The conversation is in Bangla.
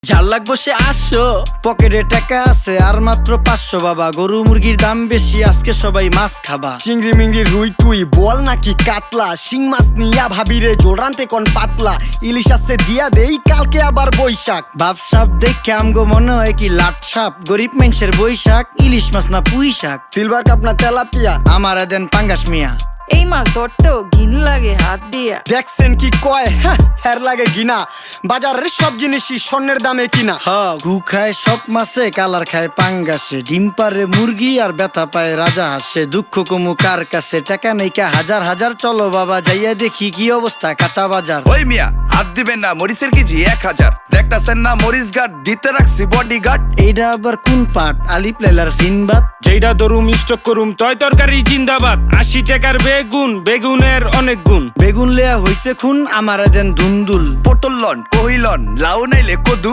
ঝাল লাগবো সে আসো, পকেটে টাকা আছে আর মাত্র 500 বাবা। গরু মুরগির দাম বেশি, আজকে সবাই মাছ খাবা। চিংড়ি মিংড়ি রুই টুই বল নাকি কাতলা, শিং মাছ নিয়া ভাবিরে জোল রানতে কোন পাতলা, ইলিশ আসছে দিয়া দেই কালকে আবার বৈশাখ। বাপ সাপ দেখে আমগো মনে হয় কি লাট সাপ, গরিব মানুষের বৈশাখ, ইলিশ মাছ না পুঁই শাক। সিলভার কাপ না তেলাপিয়া, আমারে দেন পাঙ্গাস মিয়া। এই মাছ ধরতেও ঘিন লাগে হাত দিয়া। দেখছেন কি কয় হ্যার লাগে গিনা, বাজারের সব জিনিসই স্বর্ণের দামে কিনা। হ ঘু খায় সব মাছে, কালার খায় পাঙ্গাসে, ডিম পারে মুরগি আর ব্যথা পায় রাজা হাসে। দুঃখ কমু কার কাছে, টাকা নেই কা হাজার হাজার, চলো বাবা যাইয়া দেখি কি অবস্থা কাঁচা বাজার। ওই মিয়া হাত দিবেন না, মরিচের কেজি 1000। দেখতাছেন না মরিচ গার্ড দিতে রাখছি বডি গার্ড। এইটা আবার কোন পাট, আলিপ লেলার সিনবাদ? যেইটা ধরুম স্টক করুম তয় তরকারি জিন্দাবাদ। 80 টাকার বেগুন, বেগুনের অনেক গুণ। বেগুন লেয়া হইছে খুন, আমারে দেন ধুন্দুল। পটল লন কহিলন লাউ নাইলে কদু।